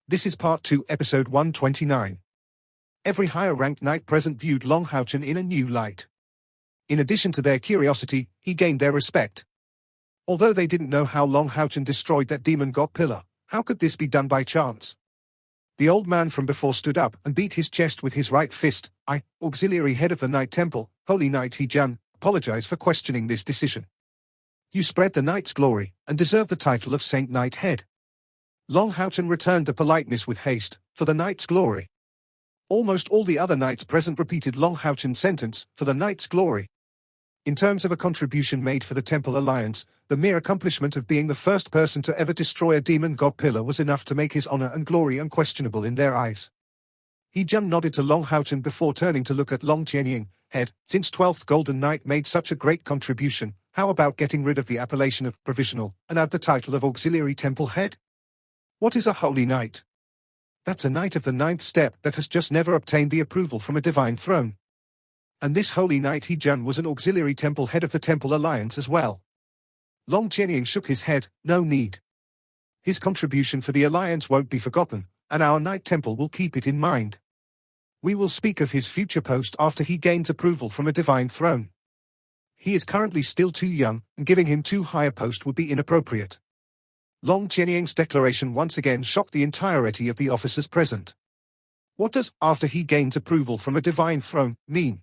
This is Part 2, Episode 129. Every higher-ranked knight present viewed Long Houchen in a new light. In addition to their curiosity, he gained their respect. Although they didn't know how Long Houchen destroyed that demon god pillar, how could this be done by chance? The old man from before stood up and beat his chest with his right fist. I, auxiliary head of the Knight Temple, Holy Knight He-Jan, apologize for questioning this decision. You spread the knight's glory, and deserve the title of Saint Knight Head. Long Houchen returned the politeness with haste, for the knight's glory. Almost all the other knights present repeated Long Houchen's sentence, for the knight's glory. In terms of a contribution made for the Temple Alliance, the mere accomplishment of being the first person to ever destroy a demon god pillar was enough to make his honor and glory unquestionable in their eyes. He-Jan nodded to Long Houchen before turning to look at Long Qianying. Head, since 12th Golden Knight made such a great contribution, how about getting rid of the appellation of provisional, and add the title of auxiliary temple head? What is a holy knight? That's a knight of the 9th step that has just never obtained the approval from a divine throne. And this holy knight He-Jan was an auxiliary temple head of the Temple Alliance as well. Long Qianying shook his head. No need. His contribution for the Alliance won't be forgotten, and our Knight Temple will keep it in mind. We will speak of his future post after he gains approval from a divine throne. He is currently still too young, and giving him too high a post would be inappropriate. Long Qianying's declaration once again shocked the entirety of the officers present. What does, after he gains approval from a divine throne, mean?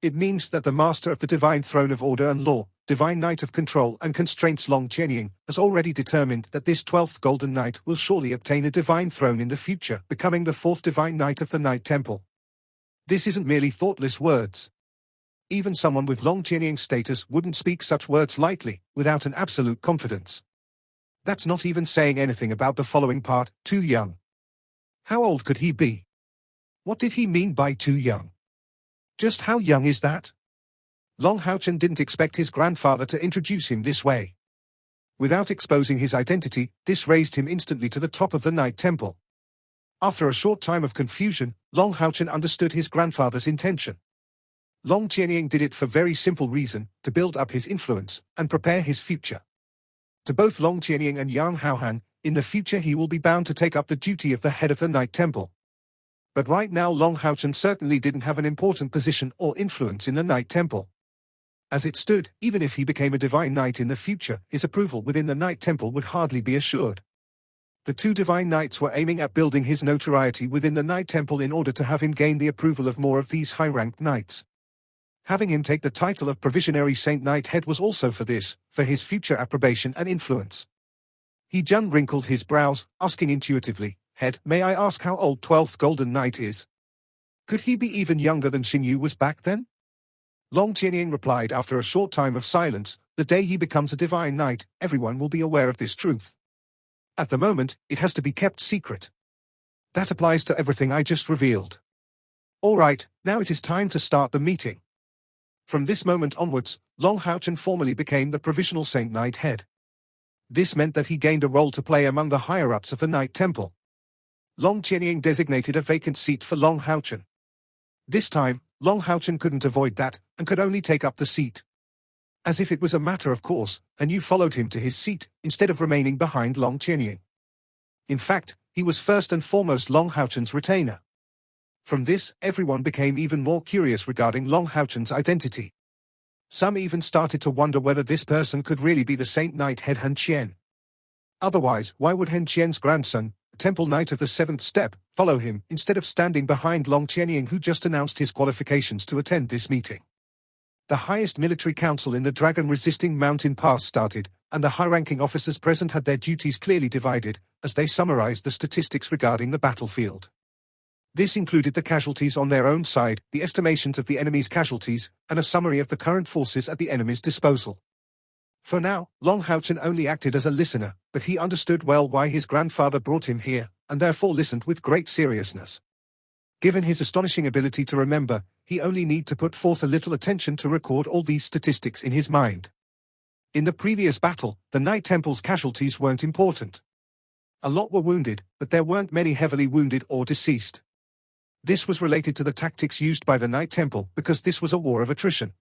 It means that the master of the divine throne of order and law, divine knight of control and constraints Long Qianying, has already determined that this 12th Golden Knight will surely obtain a divine throne in the future, becoming the 4th divine knight of the Knight Temple. This isn't merely thoughtless words. Even someone with Long Qianying's status wouldn't speak such words lightly, without an absolute confidence. That's not even saying anything about the following part, too young. How old could he be? What did he mean by too young? Just how young is that? Long Houchen didn't expect his grandfather to introduce him this way. Without exposing his identity, this raised him instantly to the top of the Knight Temple. After a short time of confusion, Long Houchen understood his grandfather's intention. Long Qianying did it for very simple reason, to build up his influence, and prepare his future. To both Long Qianying and Yang Haohan, in the future he will be bound to take up the duty of the head of the Knight Temple. But right now Long Houchen certainly didn't have an important position or influence in the Knight Temple. As it stood, even if he became a divine knight in the future, his approval within the Knight Temple would hardly be assured. The two divine knights were aiming at building his notoriety within the Knight Temple in order to have him gain the approval of more of these high-ranked knights. Having him take the title of Provisionary Saint Knight Head was also for this, for his future approbation and influence. He-Jan wrinkled his brows, asking intuitively, Head, may I ask how old 12th Golden Knight is? Could he be even younger than Xinyu was back then? Long Qianying replied after a short time of silence, the day he becomes a divine knight, everyone will be aware of this truth. At the moment, it has to be kept secret. That applies to everything I just revealed. All right, now it is time to start the meeting. From this moment onwards, Long Houchen formally became the Provisional Saint Knight Head. This meant that he gained a role to play among the higher-ups of the Knight Temple. Long Qianying designated a vacant seat for Long Houchen. This time, Long Houchen couldn't avoid that, and could only take up the seat. As if it was a matter of course, and you followed him to his seat, instead of remaining behind Long Qianying. In fact, he was first and foremost Long Houchen's retainer. From this, everyone became even more curious regarding Long Houchen's identity. Some even started to wonder whether this person could really be the Saint Knight Head Han Qian. Otherwise, why would Han Qian's grandson, Temple Knight of the 7th Step, follow him, instead of standing behind Long Qianying, who just announced his qualifications to attend this meeting? The highest military council in the dragon-resisting mountain pass started, and the high-ranking officers present had their duties clearly divided, as they summarized the statistics regarding the battlefield. This included the casualties on their own side, the estimations of the enemy's casualties, and a summary of the current forces at the enemy's disposal. For now, Long Houchen only acted as a listener, but he understood well why his grandfather brought him here, and therefore listened with great seriousness. Given his astonishing ability to remember, he only need to put forth a little attention to record all these statistics in his mind. In the previous battle, the Knight Temple's casualties weren't important. A lot were wounded, but there weren't many heavily wounded or deceased. This was related to the tactics used by the Knight Temple because this was a war of attrition.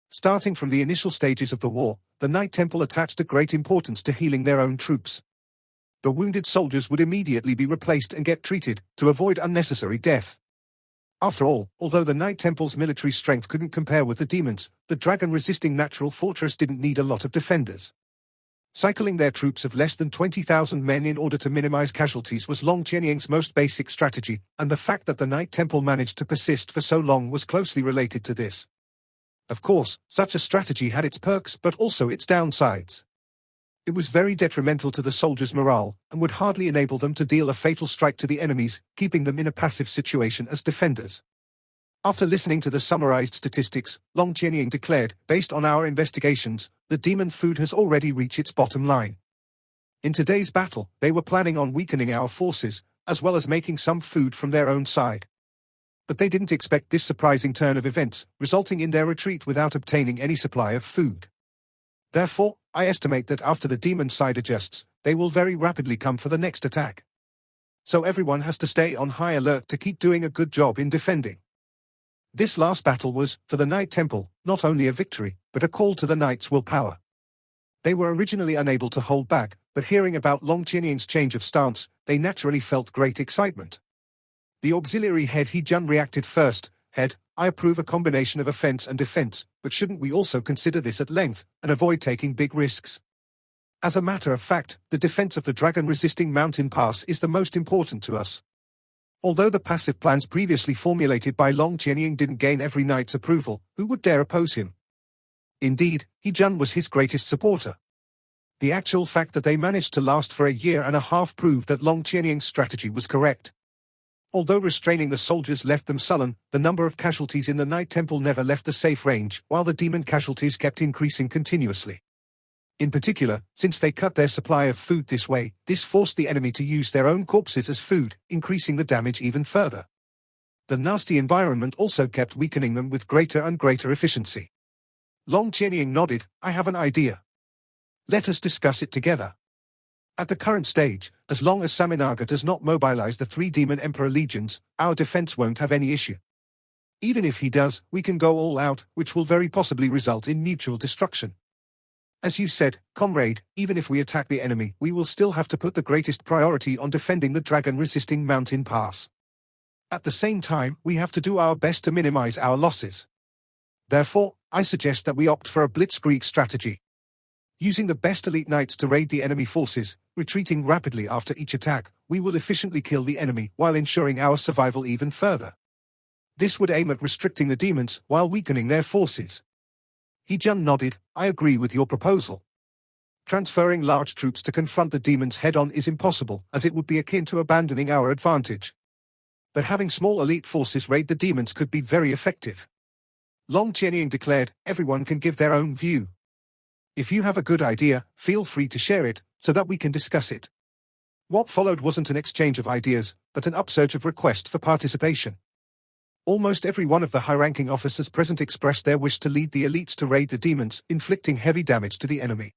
Starting from the initial stages of the war, the Knight Temple attached a great importance to healing their own troops. The wounded soldiers would immediately be replaced and get treated, to avoid unnecessary death. After all, although the Knight Temple's military strength couldn't compare with the demons, the dragon-resisting natural fortress didn't need a lot of defenders. Cycling their troops of less than 20,000 men in order to minimize casualties was Long Qianying's most basic strategy, and the fact that the Knight Temple managed to persist for so long was closely related to this. Of course, such a strategy had its perks but also its downsides. It was very detrimental to the soldiers' morale, and would hardly enable them to deal a fatal strike to the enemies, keeping them in a passive situation as defenders. After listening to the summarized statistics, Long Qianying declared, based on our investigations, the demon food has already reached its bottom line. In today's battle, they were planning on weakening our forces, as well as making some food from their own side. But they didn't expect this surprising turn of events, resulting in their retreat without obtaining any supply of food. Therefore, I estimate that after the demon side adjusts, they will very rapidly come for the next attack. So everyone has to stay on high alert to keep doing a good job in defending. This last battle was, for the Knight Temple, not only a victory, but a call to the Knights' willpower. They were originally unable to hold back, but hearing about Long Qianying's change of stance, they naturally felt great excitement. The auxiliary head He Jun reacted first. Head, I approve a combination of offense and defense, but shouldn't we also consider this at length, and avoid taking big risks? As a matter of fact, the defense of the dragon-resisting mountain pass is the most important to us. Although the passive plans previously formulated by Long Qianying didn't gain every knight's approval, who would dare oppose him? Indeed, He Jun was his greatest supporter. The actual fact that they managed to last for a year and a half proved that Long Qianying's strategy was correct. Although restraining the soldiers left them sullen, the number of casualties in the Knight Temple never left the safe range, while the demon casualties kept increasing continuously. In particular, since they cut their supply of food this way, this forced the enemy to use their own corpses as food, increasing the damage even further. The nasty environment also kept weakening them with greater and greater efficiency. Long Qianying nodded, I have an idea. Let us discuss it together. At the current stage, as long as Saminaga does not mobilize the 3 Demon Emperor legions, our defense won't have any issue. Even if he does, we can go all out, which will very possibly result in mutual destruction. As you said, comrade, even if we attack the enemy, we will still have to put the greatest priority on defending the dragon-resisting mountain pass. At the same time, we have to do our best to minimize our losses. Therefore, I suggest that we opt for a blitzkrieg strategy. Using the best elite knights to raid the enemy forces, retreating rapidly after each attack, we will efficiently kill the enemy while ensuring our survival even further. This would aim at restricting the demons while weakening their forces. He Jun nodded, I agree with your proposal. Transferring large troops to confront the demons head-on is impossible, as it would be akin to abandoning our advantage. But having small elite forces raid the demons could be very effective. Long Qianying declared, everyone can give their own view. If you have a good idea, feel free to share it, so that we can discuss it. What followed wasn't an exchange of ideas, but an upsurge of requests for participation. Almost every one of the high-ranking officers present expressed their wish to lead the elites to raid the demons, inflicting heavy damage to the enemy.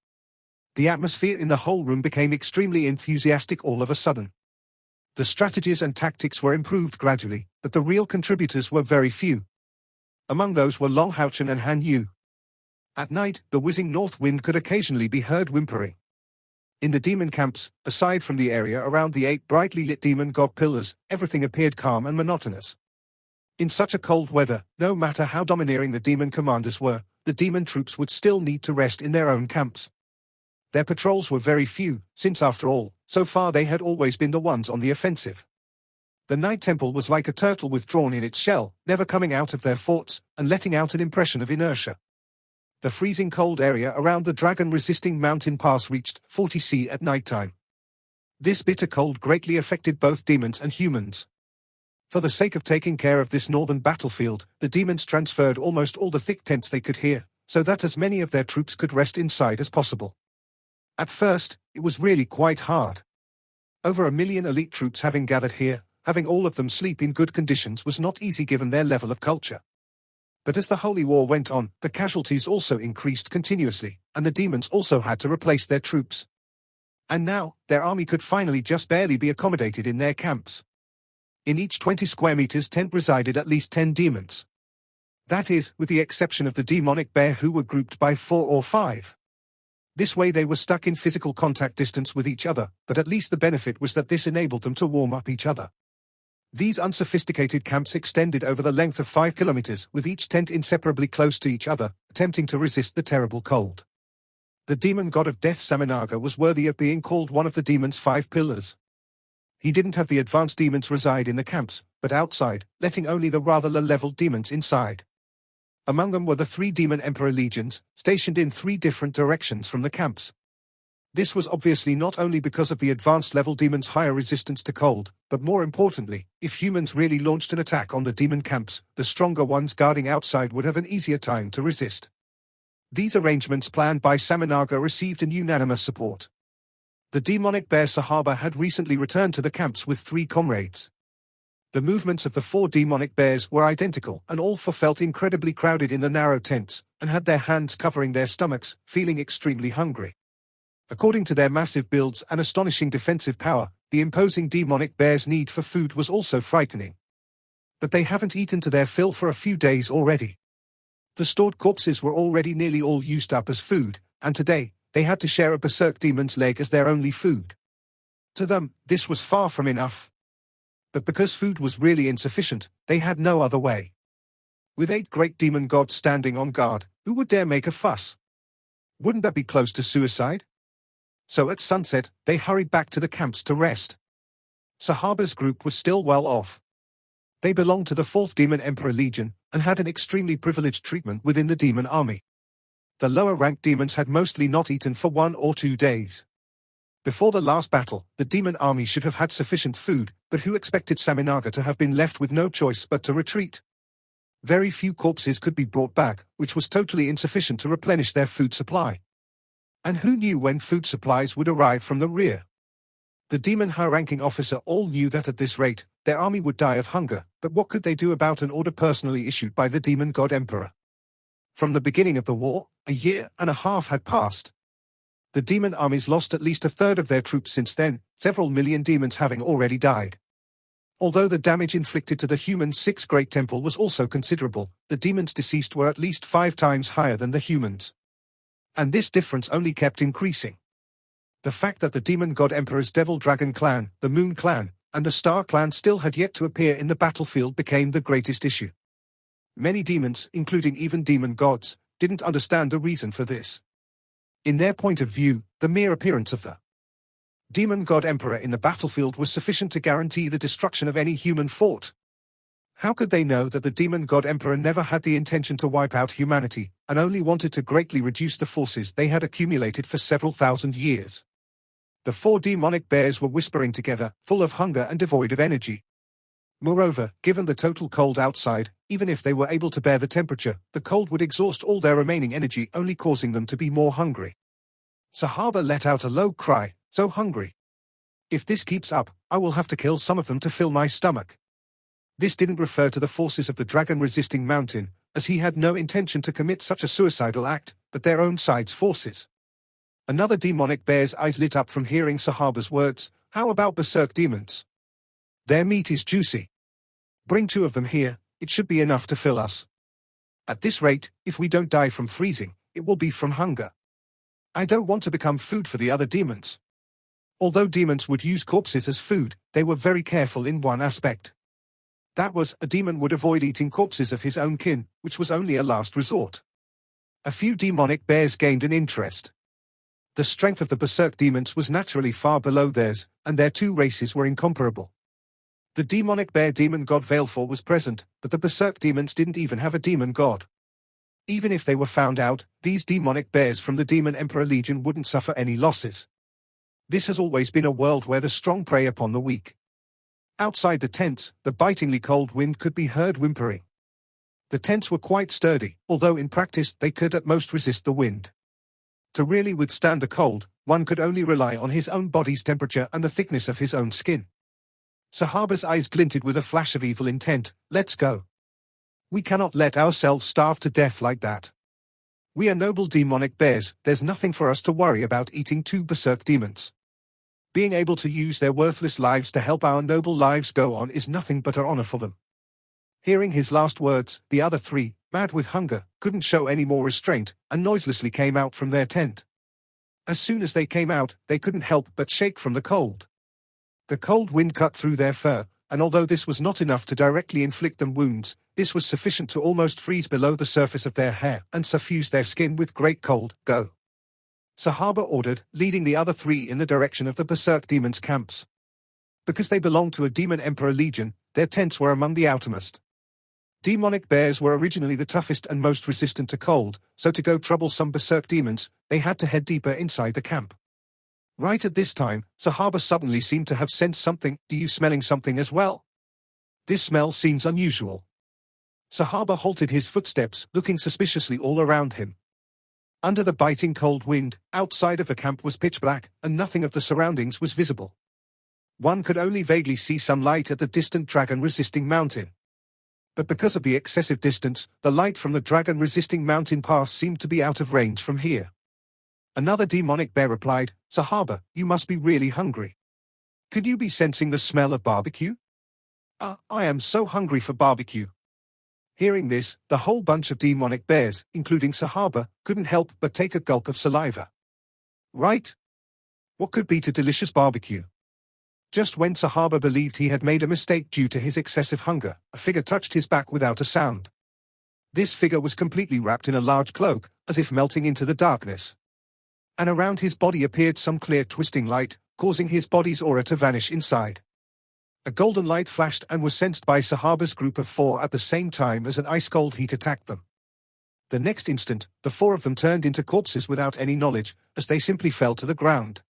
The atmosphere in the whole room became extremely enthusiastic all of a sudden. The strategies and tactics were improved gradually, but the real contributors were very few. Among those were Long Haochen and Han Yu. At night, the whizzing north wind could occasionally be heard whimpering. In the demon camps, aside from the area around the 8 brightly lit demon god pillars, everything appeared calm and monotonous. In such a cold weather, no matter how domineering the demon commanders were, the demon troops would still need to rest in their own camps. Their patrols were very few, since after all, so far they had always been the ones on the offensive. The Knight Temple was like a turtle withdrawn in its shell, never coming out of their forts, and letting out an impression of inertia. The freezing cold area around the dragon-resisting mountain pass reached 40 C at nighttime. This bitter cold greatly affected both demons and humans. For the sake of taking care of this northern battlefield, the demons transferred almost all the thick tents they could hear, so that as many of their troops could rest inside as possible. At first, it was really quite hard. Over 1 million elite troops having gathered here, having all of them sleep in good conditions was not easy given their level of culture. But as the Holy War went on, the casualties also increased continuously, and the demons also had to replace their troops. And now, their army could finally just barely be accommodated in their camps. In each 20 square meters tent resided at least 10 demons. That is, with the exception of the demonic bear who were grouped by 4 or 5. This way they were stuck in physical contact distance with each other, but at least the benefit was that this enabled them to warm up each other. These unsophisticated camps extended over the length of 5 kilometers, with each tent inseparably close to each other, attempting to resist the terrible cold. The demon god of death Saminaga was worthy of being called one of the demon's 5 pillars. He didn't have the advanced demons reside in the camps, but outside, letting only the rather low-level demons inside. Among them were the 3 demon emperor legions, stationed in 3 different directions from the camps. This was obviously not only because of the advanced level demons' higher resistance to cold, but more importantly, if humans really launched an attack on the demon camps, the stronger ones guarding outside would have an easier time to resist. These arrangements planned by Saminaga received an unanimous support. The demonic bear Sahaba had recently returned to the camps with 3 comrades. The movements of the 4 demonic bears were identical, and all 4 felt incredibly crowded in the narrow tents, and had their hands covering their stomachs, feeling extremely hungry. According to their massive builds and astonishing defensive power, the imposing demonic bears' need for food was also frightening. But they haven't eaten to their fill for a few days already. The stored corpses were already nearly all used up as food, and today, they had to share a berserk demon's leg as their only food. To them, this was far from enough. But because food was really insufficient, they had no other way. With 8 great demon gods standing on guard, who would dare make a fuss? Wouldn't that be close to suicide? So at sunset, they hurried back to the camps to rest. Sahaba's group was still well off. They belonged to the 4th Demon Emperor Legion, and had an extremely privileged treatment within the demon army. The lower-ranked demons had mostly not eaten for 1 or 2 days. Before the last battle, the demon army should have had sufficient food, but who expected Saminaga to have been left with no choice but to retreat? Very few corpses could be brought back, which was totally insufficient to replenish their food supply. And who knew when food supplies would arrive from the rear? The demon high-ranking officer all knew that at this rate, their army would die of hunger, but what could they do about an order personally issued by the demon god emperor? From the beginning of the war, 1.5 years had passed. The demon armies lost at least 1/3 of their troops since then, several million demons having already died. Although the damage inflicted to the human 6th Great Temple was also considerable, the demons deceased were at least 5 times higher than the humans. And this difference only kept increasing. The fact that the demon god emperor's Devil Dragon clan, the Moon clan, and the Star clan still had yet to appear in the battlefield became the greatest issue. Many demons, including even demon gods, didn't understand the reason for this. In their point of view, the mere appearance of the demon god emperor in the battlefield was sufficient to guarantee the destruction of any human fort. How could they know that the demon god emperor never had the intention to wipe out humanity, and only wanted to greatly reduce the forces they had accumulated for several thousand years? The 4 demonic bears were whispering together, full of hunger and devoid of energy. Moreover, given the total cold outside, even if they were able to bear the temperature, the cold would exhaust all their remaining energy, only causing them to be more hungry. Sahaba let out a low cry, so hungry. If this keeps up, I will have to kill some of them to fill my stomach. This didn't refer to the forces of the dragon-resisting mountain, as he had no intention to commit such a suicidal act, but their own side's forces. Another demonic bear's eyes lit up from hearing Sahaba's words. How about berserk demons? Their meat is juicy. Bring 2 of them here, it should be enough to fill us. At this rate, if we don't die from freezing, it will be from hunger. I don't want to become food for the other demons. Although demons would use corpses as food, they were very careful in one aspect. That was, a demon would avoid eating corpses of his own kin, which was only a last resort. A few demonic bears gained an interest. The strength of the berserk demons was naturally far below theirs, and their 2 races were incomparable. The demonic bear demon god Veilfor was present, but the berserk demons didn't even have a demon god. Even if they were found out, these demonic bears from the Demon Emperor Legion wouldn't suffer any losses. This has always been a world where the strong prey upon the weak. Outside the tents, the bitingly cold wind could be heard whimpering. The tents were quite sturdy, although in practice they could at most resist the wind. To really withstand the cold, one could only rely on his own body's temperature and the thickness of his own skin. Sahaba's eyes glinted with a flash of evil intent. Let's go. We cannot let ourselves starve to death like that. We are noble demonic bears, there's nothing for us to worry about eating 2 berserk demons. Being able to use their worthless lives to help our noble lives go on is nothing but an honor for them. Hearing his last words, the other 3, mad with hunger, couldn't show any more restraint, and noiselessly came out from their tent. As soon as they came out, they couldn't help but shake from the cold. The cold wind cut through their fur, and although this was not enough to directly inflict them wounds, this was sufficient to almost freeze below the surface of their hair and suffuse their skin with great cold. Go! Sahaba ordered, leading the other three in the direction of the berserk demons' camps. Because they belonged to a demon emperor legion, their tents were among the outermost. Demonic bears were originally the toughest and most resistant to cold, so to go trouble some berserk demons, they had to head deeper inside the camp. Right at this time, Sahaba suddenly seemed to have sensed something. Do you smelling something as well? This smell seems unusual. Sahaba halted his footsteps, looking suspiciously all around him. Under the biting cold wind, outside of the camp was pitch black, and nothing of the surroundings was visible. One could only vaguely see some light at the distant dragon-resisting mountain. But because of the excessive distance, the light from the dragon-resisting mountain pass seemed to be out of range from here. Another demonic bear replied, Sahaba, you must be really hungry. Could you be sensing the smell of barbecue? I am so hungry for barbecue. Hearing this, the whole bunch of demonic bears, including Sahaba, couldn't help but take a gulp of saliva. Right? What could beat a delicious barbecue? Just when Sahaba believed he had made a mistake due to his excessive hunger, a figure touched his back without a sound. This figure was completely wrapped in a large cloak, as if melting into the darkness. And around his body appeared some clear twisting light, causing his body's aura to vanish inside. A golden light flashed and was sensed by Sahaba's group of four at the same time as an ice-cold heat attacked them. The next instant, the four of them turned into corpses without any knowledge, as they simply fell to the ground.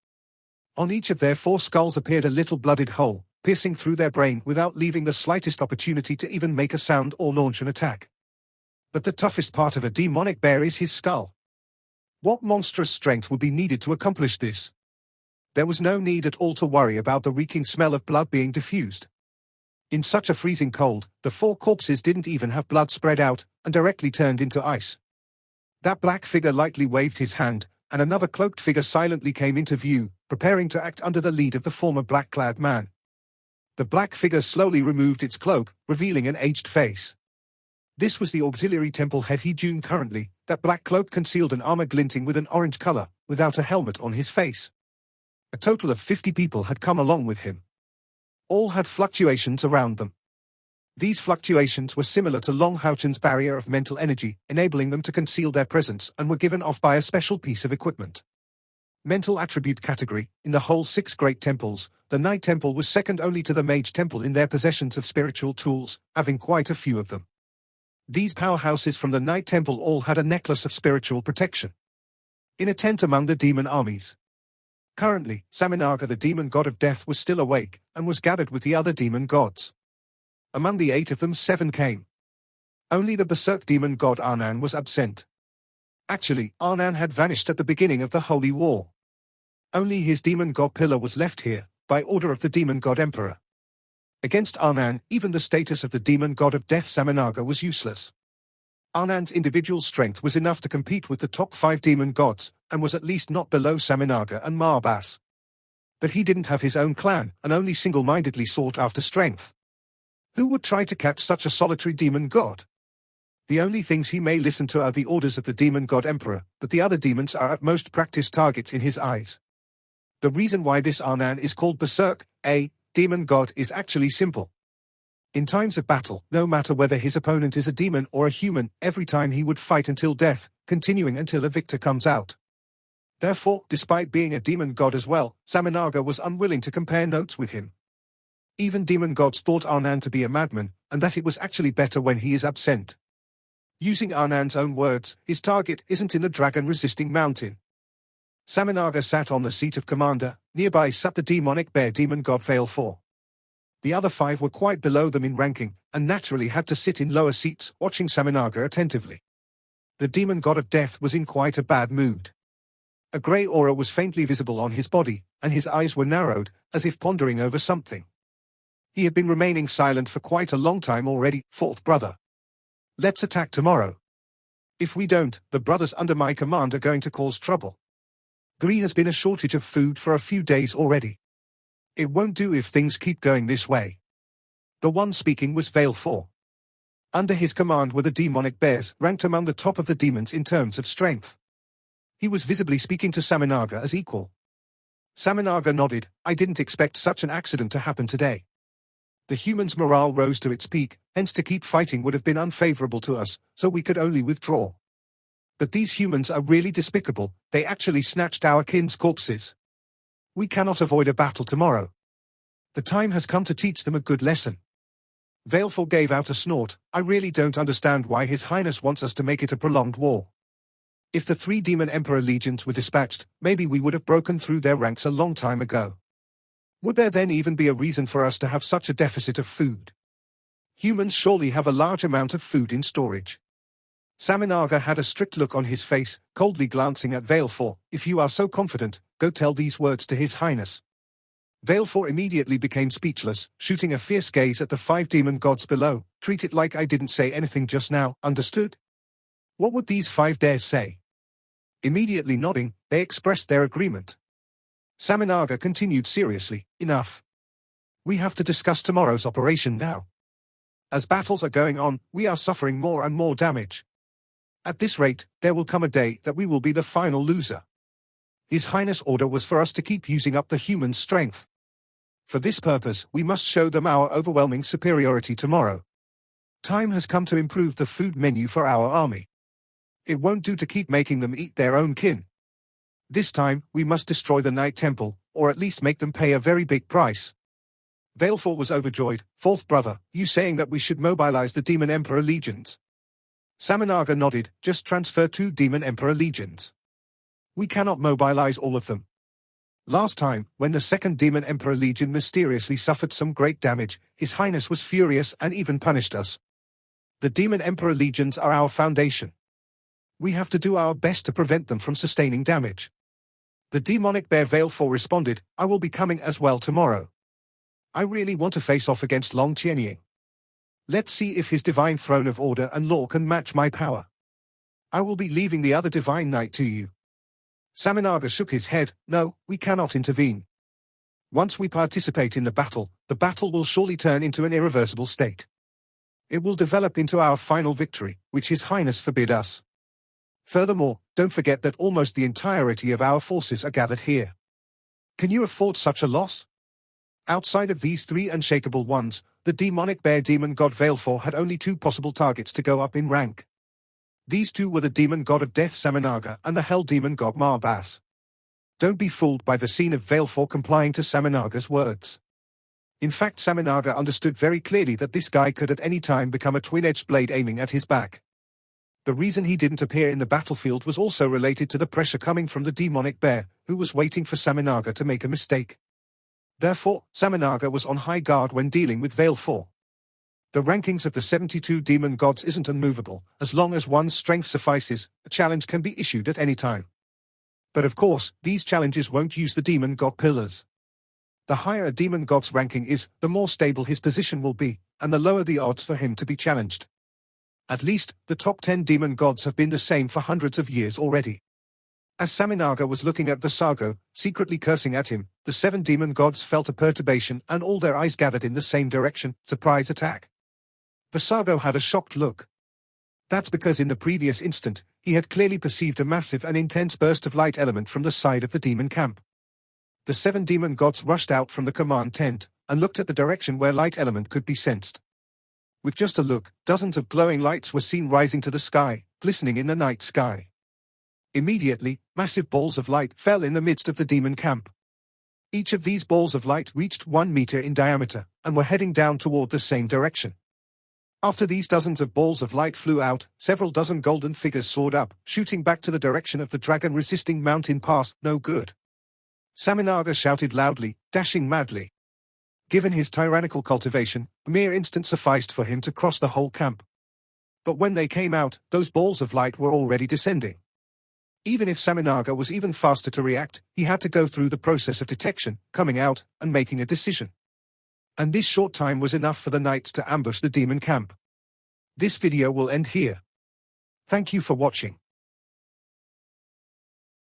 On each of their four skulls appeared a little blooded hole, piercing through their brain without leaving the slightest opportunity to even make a sound or launch an attack. But the toughest part of a demonic bear is his skull. What monstrous strength would be needed to accomplish this? There was no need at all to worry about the reeking smell of blood being diffused. In such a freezing cold, the four corpses didn't even have blood spread out, and directly turned into ice. That black figure lightly waved his hand, and another cloaked figure silently came into view, preparing to act under the lead of the former black-clad man. The black figure slowly removed its cloak, revealing an aged face. This was the auxiliary temple head Hejun currently. That black cloak concealed an armor glinting with an orange color, without a helmet on his face. A total of 50 people had come along with him. All had fluctuations around them. These fluctuations were similar to Long Houchen's barrier of mental energy, enabling them to conceal their presence and were given off by a special piece of equipment. Mental attribute category: in the whole 6 great temples, the Night Temple was second only to the Mage Temple in their possessions of spiritual tools, having quite a few of them. These powerhouses from the Night Temple all had a necklace of spiritual protection. In a tent among the demon armies. Currently, Saminaga the demon god of death was still awake, and was gathered with the other demon gods. Among the 8 of them 7 came. Only the berserk demon god Arnan was absent. Actually, Arnan had vanished at the beginning of the Holy War. Only his demon god pillar was left here, by order of the demon god emperor. Against Arnan, even the status of the demon god of death Saminaga was useless. Arnan's individual strength was enough to compete with the top 5 demon gods, and was at least not below Saminaga and Marbas. But he didn't have his own clan, and only single-mindedly sought after strength. Who would try to catch such a solitary demon god? The only things he may listen to are the orders of the demon god emperor, but the other demons are at most practice targets in his eyes. The reason why this Arnan is called berserk, a demon god, is actually simple. In times of battle, no matter whether his opponent is a demon or a human, every time he would fight until death, continuing until a victor comes out. Therefore, despite being a demon god as well, Saminaga was unwilling to compare notes with him. Even demon gods thought Arnan to be a madman, and that it was actually better when he is absent. Using Arnan's own words, his target isn't in the dragon-resisting mountain. Saminaga sat on the seat of commander, nearby sat the demonic bear demon god Veil 4. The other 5 were quite below them in ranking, and naturally had to sit in lower seats, watching Saminaga attentively. The demon god of death was in quite a bad mood. A grey aura was faintly visible on his body, and his eyes were narrowed, as if pondering over something. He had been remaining silent for quite a long time already. Fourth brother. Let's attack tomorrow. If we don't, the brothers under my command are going to cause trouble. There has been a shortage of food for a few days already. It won't do if things keep going this way. The one speaking was Veil 4. Under his command were the demonic bears, ranked among the top of the demons in terms of strength. He was visibly speaking to Saminaga as equal. Saminaga nodded. I didn't expect such an accident to happen today. The humans' morale rose to its peak, hence to keep fighting would have been unfavorable to us, so we could only withdraw. But these humans are really despicable, they actually snatched our kin's corpses. We cannot avoid a battle tomorrow. The time has come to teach them a good lesson. Veilfor gave out a snort. I really don't understand why His Highness wants us to make it a prolonged war. If the 3 Demon Emperor legions were dispatched, maybe we would have broken through their ranks a long time ago. Would there then even be a reason for us to have such a deficit of food? Humans surely have a large amount of food in storage. Saminaga had a strict look on his face, coldly glancing at Veilfor. If you are so confident, go tell these words to His Highness. Veilfor immediately became speechless, shooting a fierce gaze at the 5 demon gods below. Treat it like I didn't say anything just now, understood? What would these 5 dare say? Immediately nodding, they expressed their agreement. Saminaga continued seriously, enough. We have to discuss tomorrow's operation now. As battles are going on, we are suffering more and more damage. At this rate, there will come a day that we will be the final loser. His Highness' order was for us to keep using up the humans' strength. For this purpose, we must show them our overwhelming superiority tomorrow. Time has come to improve the food menu for our army. It won't do to keep making them eat their own kin. This time, we must destroy the Night Temple, or at least make them pay a very big price. Veilfor was overjoyed. 4th brother, you saying that we should mobilize the Demon Emperor legions? Saminaga nodded. Just transfer 2 Demon Emperor legions. We cannot mobilize all of them. Last time, when the 2nd Demon Emperor Legion mysteriously suffered some great damage, His Highness was furious and even punished us. The Demon Emperor legions are our foundation. We have to do our best to prevent them from sustaining damage. The demonic bear Veilfor responded, I will be coming as well tomorrow. I really want to face off against Long Qianying. Let's see if his divine throne of order and law can match my power. I will be leaving the other divine knight to you. Saminaga shook his head. No, we cannot intervene. Once we participate in the battle will surely turn into an irreversible state. It will develop into our final victory, which His Highness forbid us. Furthermore, don't forget that almost the entirety of our forces are gathered here. Can you afford such a loss? Outside of these 3 unshakable ones, the demonic bear demon god Veilfor had only 2 possible targets to go up in rank. These 2 were the demon god of death Saminaga and the hell demon god Marbas. Don't be fooled by the scene of Veilfor complying to Saminaga's words. In fact, Saminaga understood very clearly that this guy could at any time become a twin-edged blade aiming at his back. The reason he didn't appear in the battlefield was also related to the pressure coming from the demonic bear, who was waiting for Saminaga to make a mistake. Therefore, Saminaga was on high guard when dealing with Veilfor. The rankings of the 72 demon gods isn't unmovable. As long as one's strength suffices, a challenge can be issued at any time. But of course, these challenges won't use the demon god pillars. The higher a demon god's ranking is, the more stable his position will be, and the lower the odds for him to be challenged. At least, the top 10 demon gods have been the same for hundreds of years already. As Saminaga was looking at Visago, secretly cursing at him, the 7 demon gods felt a perturbation and all their eyes gathered in the same direction. Surprise attack. Visago had a shocked look. That's because in the previous instant, he had clearly perceived a massive and intense burst of light element from the side of the demon camp. The 7 demon gods rushed out from the command tent, and looked at the direction where light element could be sensed. With just a look, dozens of glowing lights were seen rising to the sky, glistening in the night sky. Immediately, massive balls of light fell in the midst of the demon camp. Each of these balls of light reached 1 meter in diameter, and were heading down toward the same direction. After these dozens of balls of light flew out, several dozen golden figures soared up, shooting back to the direction of the dragon-resisting mountain pass. No good. Saminaga shouted loudly, dashing madly. Given his tyrannical cultivation, a mere instant sufficed for him to cross the whole camp. But when they came out, those balls of light were already descending. Even if Saminaga was even faster to react, he had to go through the process of detection, coming out, and making a decision. And this short time was enough for the knights to ambush the demon camp. This video will end here. Thank you for watching.